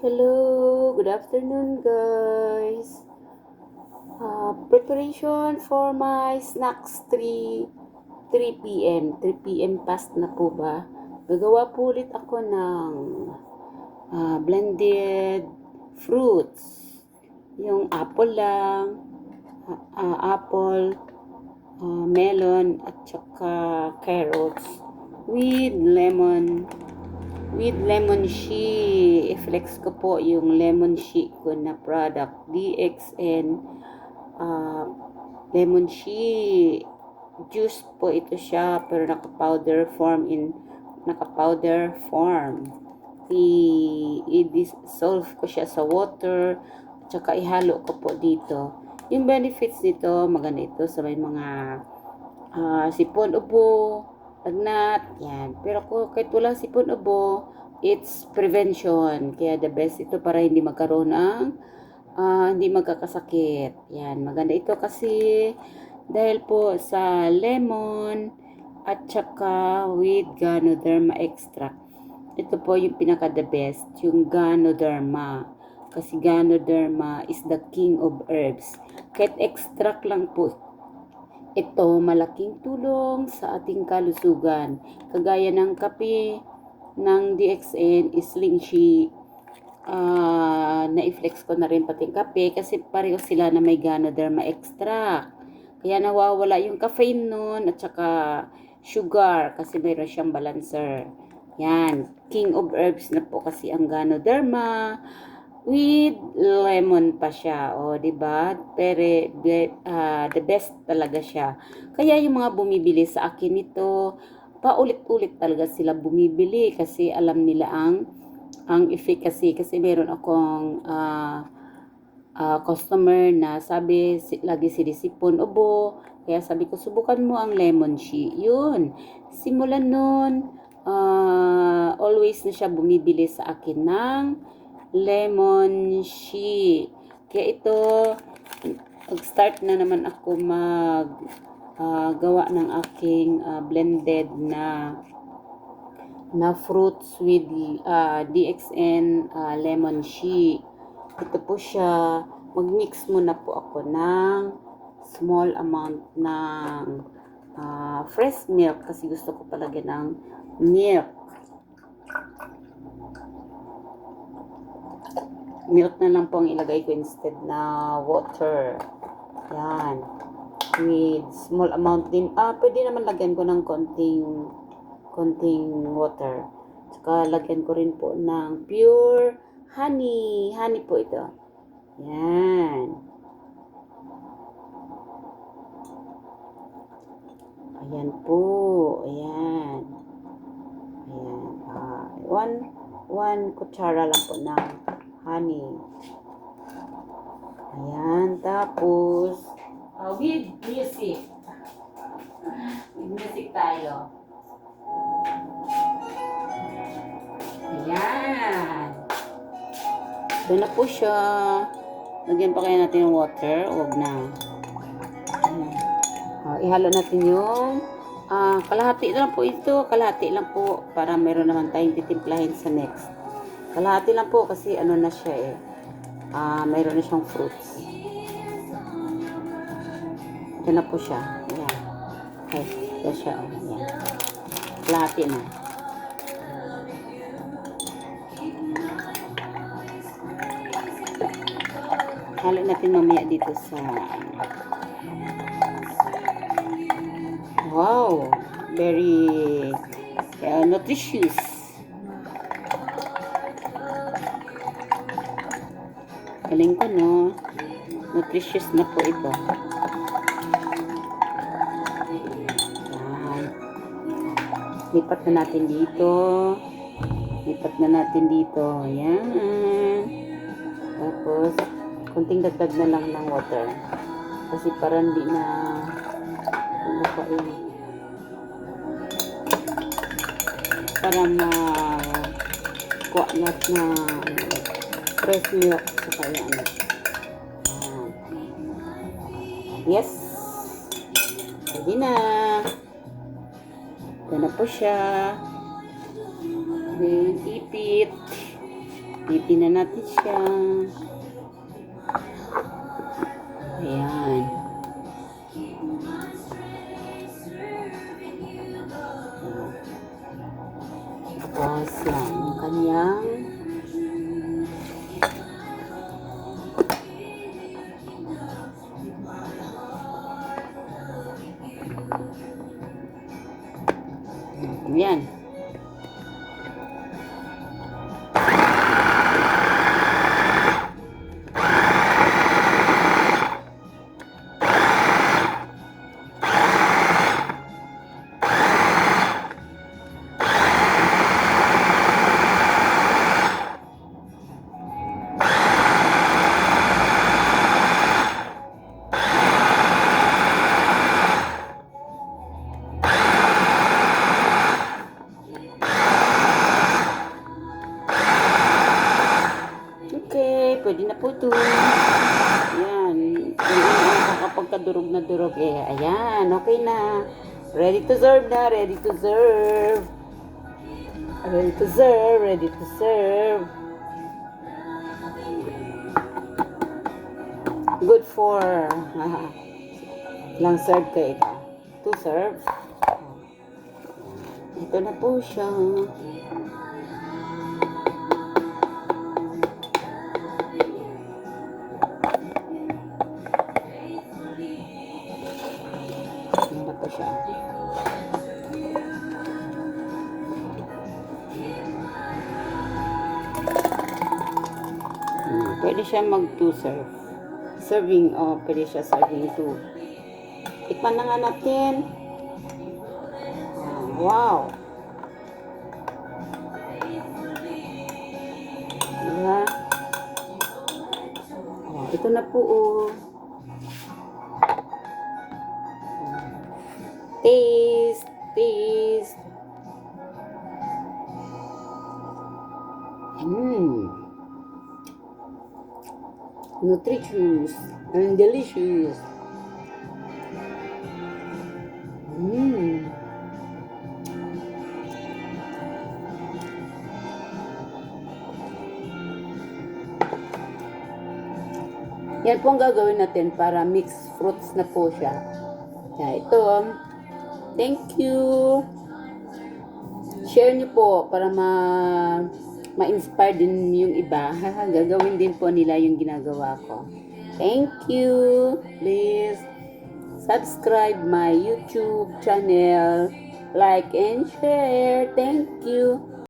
Hello, good afternoon guys. Preparation for my snacks 3 p.m. 3 p.m. past na po ba? Gagawa po ulit ako ng blended fruits. Yung apple lang, apple, melon at saka carrots with lemon shea. I-flex ko po yung lemon shea ko na product. DXN lemon shea. Juice po ito siya pero naka-powder form. I-dissolve ko siya sa water at saka ihalo ko po dito. Yung benefits nito, maganda ito sa may mga sipon, ubo, lagnat, yan. Pero kahit walang sipon, ubo, it's prevention. Kaya the best ito para hindi magkaroon ng hindi magkakasakit. Yan, maganda ito kasi dahil po sa lemon at saka with Ganoderma extract. Ito po yung pinaka the best, yung Ganoderma. Kasi Ganoderma is the king of herbs. Kahit extract lang po ito, malaking tulong sa ating kalusugan. Kagaya ng kape ng DXN, Sling Shea, na-flex ko na rin pati kape kasi pareho sila na may Ganoderma extract. Kaya nawawala yung caffeine nun at saka sugar kasi mayroon siyang balancer. Yan, king of herbs na po kasi ang Ganoderma with lemon pa siya. O, di ba? Pero the best talaga siya. Kaya yung mga bumibili sa akin nito, paulit-ulit talaga sila bumibili kasi alam nila ang efficacy kasi meron akong customer na sabi lagi sinisipon ubo, kaya sabi ko subukan mo ang lemon shea. Yun, simulan nun always na siya bumibili sa akin ng lemon shea. Kaya ito mag-start na naman ako gawa ng aking blended na fruits with DXN lemon shea. Ito po siya. Mag-mix muna po ako ng small amount ng fresh milk kasi gusto ko palagyan ng milk. Milk na lang po ang ilagay ko instead na water. Yan. With small amount din. Pwede naman lagyan ko ng konting water. Saka lagyan ko rin po ng pure honey. Honey po ito. Yan. Ayan po. Ayan. Ayan. One kutsara lang po ng honey. Ayan. Tapos, with music. With music tayo. Ayan. Doon na po siya. Lagyan pa kaya natin ng water. Huwag na. Ihalo natin yung kalahati lang po ito. Kalahati lang po para meron naman tayong titimplahin sa next. Kalahati lang po kasi ano na siya eh. Mayroon na siyang fruits. Ito na po siya. Ayan. Okay. Ito siya. Ayan. Kalahati na. Halo natin mamaya dito sa wow, very nutritious. Galing ko, no? Nutritious na po ito. Yan. Lipat na natin dito. Lipat na natin dito. Yan. Tapos, kunting dagdag na lang ng water. Kasi parang hindi na para kuha na fresh milk sa kaya yes, pwede na. Ito na po siya. Ipit. Pitin na natin siya. Ayan. Tapos yan, yung kanyang yan. Okay, pwede na po ito. Ayan. Kapag kadurog na durog eh. Ayan, okay na. Ready to serve na. Ready to serve. Ready to serve. Ready to serve. Good for lang serve ka ito. 2 serve. Ito na po siya. Ito na po siya. Pwede siya mag 2 serve. Serving, pwede siya serving 2. Tikman na nga natin. Wow! Diba? Ito na po, Taste! Taste! Nutritious and delicious. Yan po ang gagawin natin para mixed fruits na po siya. Ito. Thank you. Share niyo po para ma-inspire din yung iba. Gagawin din po nila yung ginagawa ko. Thank you. Please subscribe my YouTube channel. Like and share. Thank you.